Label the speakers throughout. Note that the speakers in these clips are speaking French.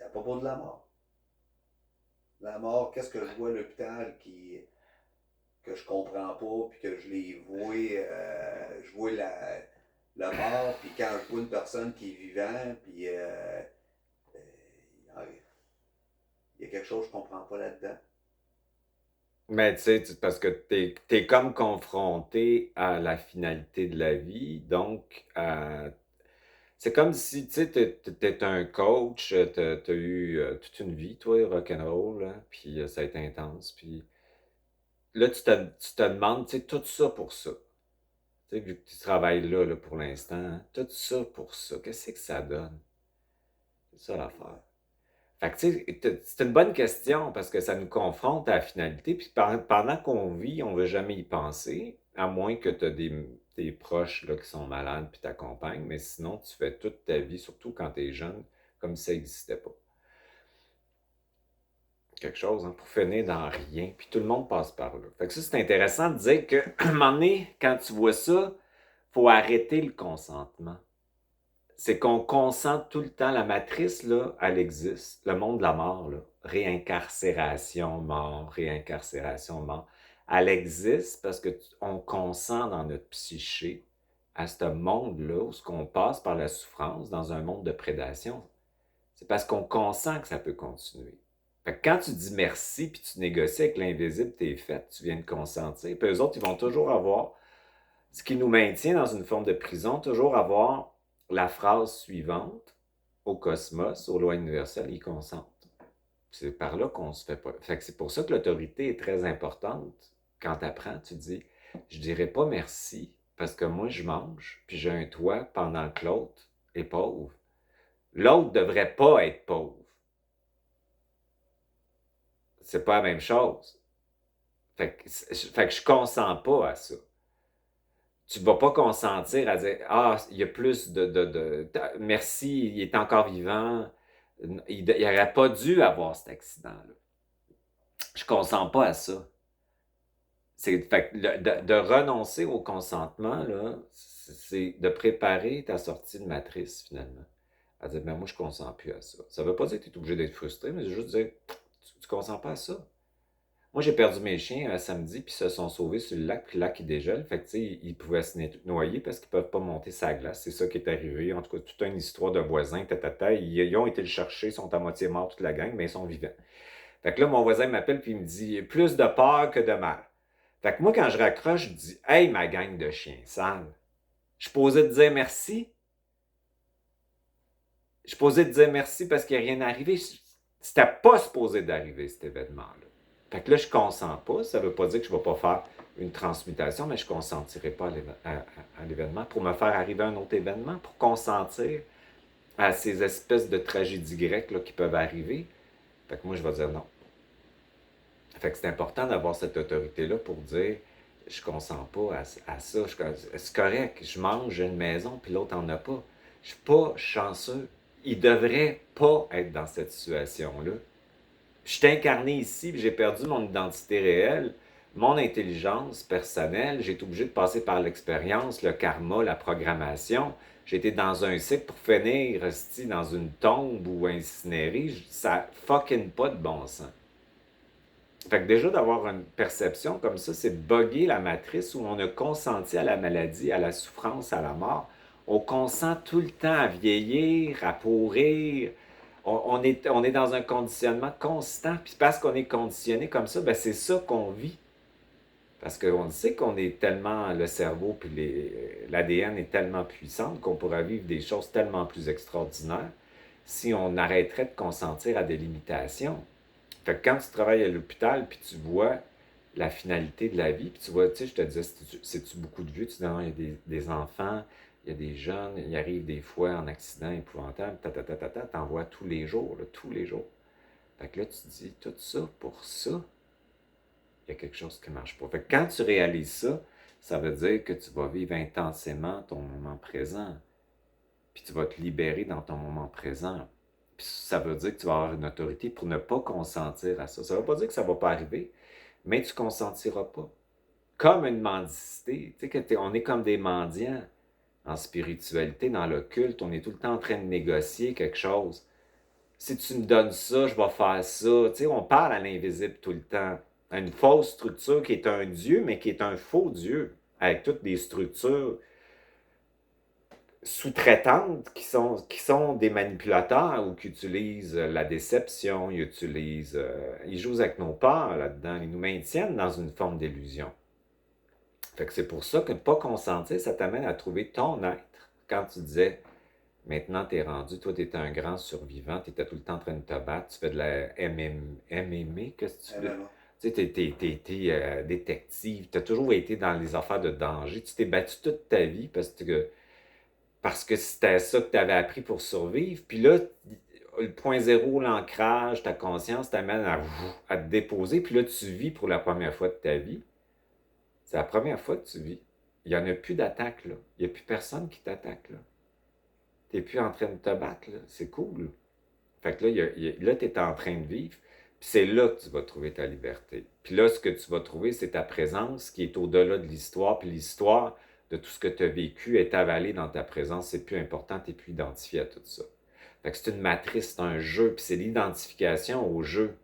Speaker 1: c'est à propos de la mort. La mort, qu'est-ce que je vois à l'hôpital que je comprends pas, puis que je les vois, je vois la mort, puis quand je vois une personne qui est vivante, puis il y a quelque chose que je comprends pas là-dedans.
Speaker 2: Mais tu sais, parce que t'es comme confronté à la finalité de la vie, donc c'est comme si, tu sais, t'es un coach, t'as eu toute une vie, toi, rock'n'roll, hein, puis ça a été intense, puis là, tu te demandes, tu sais, tout ça pour ça. Tu sais, vu que tu travailles là pour l'instant, hein, tout ça pour ça, qu'est-ce que ça donne? C'est ça l'affaire.
Speaker 1: Ouais.
Speaker 2: Fait que, tu sais, c'est une bonne question parce que ça nous confronte à la finalité. Puis pendant qu'on vit, on ne veut jamais y penser, à moins que tu aies des proches là, qui sont malades puis t'accompagnent. Mais sinon, tu fais toute ta vie, surtout quand tu es jeune, comme si ça n'existait pas. Quelque chose, hein, pour finir dans rien. Puis tout le monde passe par là. Fait que ça, c'est intéressant de dire qu'à un moment donné, quand tu vois ça, faut arrêter le consentement. C'est qu'on consent tout le temps. La matrice, là, elle existe. Le monde de la mort, là. Réincarcération, mort, réincarcération, mort. Elle existe parce que on consent dans notre psyché à ce monde-là où ce qu'on passe par la souffrance dans un monde de prédation. C'est parce qu'on consent que ça peut continuer. Fait que quand tu dis merci puis tu négocies avec l'invisible, t'es fait, tu viens de consentir. Puis eux autres, ils vont toujours avoir ce qui nous maintient dans une forme de prison, toujours avoir la phrase suivante au cosmos, aux lois universelles, ils consentent. C'est par là qu'on se fait pas. Fait que c'est pour ça que l'autorité est très importante. Quand tu apprends, tu dis, je dirais pas merci parce que moi je mange, puis j'ai un toit pendant que l'autre est pauvre. L'autre devrait pas être pauvre. C'est pas la même chose. Fait que je consens pas à ça. Tu ne vas pas consentir à dire ah, il y a plus merci, il est encore vivant. Il n'aurait pas dû avoir cet accident-là. Je ne consens pas à ça. Fait que de renoncer au consentement, là, c'est de préparer ta sortie de matrice, finalement. À dire, ben moi, je ne consens plus à ça. Ça ne veut pas dire que tu es obligé d'être frustré, mais c'est juste dire, tu ne consens pas à ça. Moi, j'ai perdu mes chiens un samedi, puis ils se sont sauvés sur le lac, puis le lac, il dégèle. Fait que, tu sais, ils pouvaient se noyer parce qu'ils peuvent pas monter sa glace. C'est ça qui est arrivé. En tout cas, toute une histoire de voisins, tatata. Ils ont été le chercher, ils sont à moitié morts, toute la gang, mais ils sont vivants. Fait que là, mon voisin m'appelle, puis il me dit, plus de peur que de mal. Fait que moi, quand je raccroche, je dis, hey, ma gang de chiens sales, je posais de dire merci. Je posais de dire merci parce qu'il n'y a rien arrivé. C'était pas supposé d'arriver, cet événement-là. Fait que là, je consens pas. Ça veut pas dire que je vais pas faire une transmutation, mais je consentirai pas à l'événement pour me faire arriver un autre événement, pour consentir à ces espèces de tragédies grecques là, qui peuvent arriver. Fait que moi, je vais dire non. Fait que c'est important d'avoir cette autorité-là pour dire je consens pas à ça. C'est correct, je mange, j'ai une maison, puis l'autre en a pas. Je suis pas chanceux. Il devrait pas être dans cette situation-là. Je suis incarné ici, puis j'ai perdu mon identité réelle, mon intelligence personnelle. J'ai été obligé de passer par l'expérience, le karma, la programmation. J'ai été dans un cycle pour finir dans une tombe ou incinéré. Ça n'a fucking pas de bon sens. Fait que déjà d'avoir une perception comme ça, c'est bugger la matrice où on a consenti à la maladie, à la souffrance, à la mort. On consent tout le temps à vieillir, à pourrir. On est dans un conditionnement constant. Puis parce qu'on est conditionné comme ça, ben c'est ça qu'on vit. Parce qu'on sait qu'on est tellement, le cerveau puis l'ADN est tellement puissant qu'on pourrait vivre des choses tellement plus extraordinaires si on arrêterait de consentir à des limitations. Fait que quand tu travailles à l'hôpital, puis tu vois la finalité de la vie, puis tu vois, tu sais, je te disais, c'est-tu beaucoup de vieux? Tu dis, non, il y a des enfants, il y a des jeunes, il arrive des fois en accident épouvantable, t'en vois tous les jours, là, tous les jours. Fait que là, tu te dis, tout ça pour ça, il y a quelque chose qui ne marche pas. Fait que quand tu réalises ça, ça veut dire que tu vas vivre intensément ton moment présent, puis tu vas te libérer dans ton moment présent. Puis ça veut dire que tu vas avoir une autorité pour ne pas consentir à ça. Ça ne veut pas dire que ça ne va pas arriver, mais tu ne consentiras pas. Comme une mendicité. Tu sais, on est comme des mendiants en spiritualité, dans le culte. On est tout le temps en train de négocier quelque chose. Si tu me donnes ça, je vais faire ça. Tu sais, on parle à l'invisible tout le temps. À une fausse structure qui est un Dieu, mais qui est un faux Dieu, avec toutes des structures sous-traitantes qui sont des manipulateurs ou qui utilisent la déception, ils jouent avec nos peurs là-dedans, ils nous maintiennent dans une forme d'illusion. Fait que c'est pour ça que ne pas consentir, ça t'amène à trouver ton être. Quand tu disais, maintenant t'es rendu, toi t'es un grand survivant, t'étais tout le temps en train de te battre, tu fais de la MMA, qu'est-ce que tu fais?
Speaker 1: MMA.
Speaker 2: Tu sais, t'es détective, t'as toujours été dans les affaires de danger, tu t'es battu toute ta vie parce que c'était ça que tu avais appris pour survivre. Puis là, le point zéro, l'ancrage, ta conscience t'amène à te déposer. Puis là, tu vis pour la première fois de ta vie. C'est la première fois que tu vis. Il n'y en a plus d'attaque, là. Il n'y a plus personne qui t'attaque, là. Tu n'es plus en train de te battre, là. C'est cool. Fait que là, là tu es en train de vivre. Puis c'est là que tu vas trouver ta liberté. Puis là, ce que tu vas trouver, c'est ta présence qui est au-delà de l'histoire. Puis l'histoire de tout ce que tu as vécu est avalée dans ta présence. C'est plus important, tu n'es plus identifié à tout ça. Fait que c'est une matrice, c'est un jeu, puis c'est l'identification au jeu.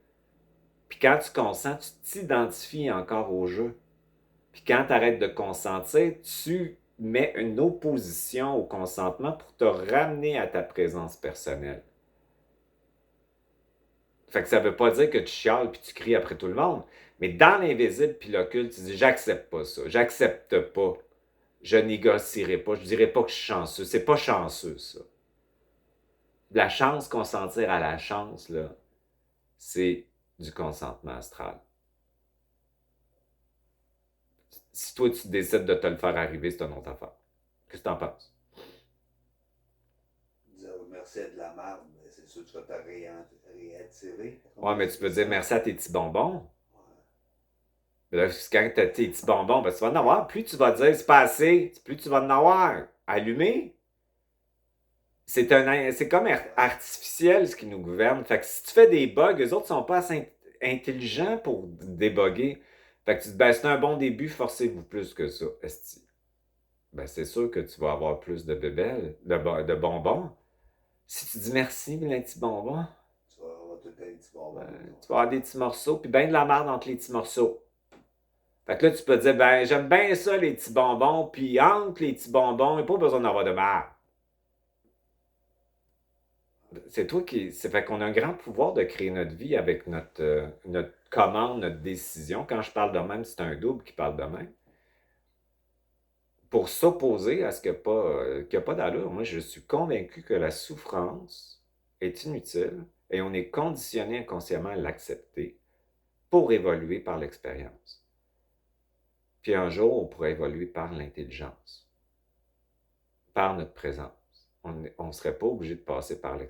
Speaker 2: Puis quand tu consens, tu t'identifies encore au jeu. Puis quand tu arrêtes de consentir, tu mets une opposition au consentement pour te ramener à ta présence personnelle. Fait que ça veut pas dire que tu chiales puis tu cries après tout le monde. Mais dans l'invisible puis l'occulte, tu dis j'accepte pas ça, j'accepte pas, je négocierai pas, je dirai pas que je suis chanceux. C'est pas chanceux, ça. La chance, consentir à la chance, là, c'est du consentement astral. Si toi, tu décides de te le faire arriver, c'est une autre affaire. Qu'est-ce que t'en penses?
Speaker 1: Dire merci à de la merde, mais c'est sûr que tu vas te réattirer.
Speaker 2: Ouais, mais tu peux dire merci à tes petits bonbons.
Speaker 1: Ouais.
Speaker 2: Là, quand tu as tes petits bonbons, ben, tu vas en avoir. Plus tu vas dire c'est pas assez, plus tu vas en avoir. Allumé. C'est comme artificiel ce qui nous gouverne. Fait que si tu fais des bugs, les autres sont pas assez intelligents pour débugger. Fait que tu te dis, ben, c'est un bon début, forcez-vous plus que ça. Esti. Ben, c'est sûr que tu vas avoir plus de bébelles, de bonbons. Si tu dis merci, les petits bonbons,
Speaker 1: Tu vas avoir tout un petit bonbon.
Speaker 2: tu vas avoir des petits morceaux, puis ben de la merde entre les petits morceaux. Fait que là, tu peux te dire, ben, j'aime bien ça, les petits bonbons, puis entre les petits bonbons, il n'y a pas besoin d'avoir de merde. C'est toi qui. C'est fait qu'on a un grand pouvoir de créer notre vie avec notre commande, notre décision. Quand je parle de même, c'est un double qui parle de même. Pour s'opposer à ce qu'il n'y a pas d'allure, moi, je suis convaincu que la souffrance est inutile et on est conditionné inconsciemment à l'accepter pour évoluer par l'expérience. Puis un jour, on pourrait évoluer par l'intelligence, par notre présence. On ne serait pas obligé de passer par l'expérience.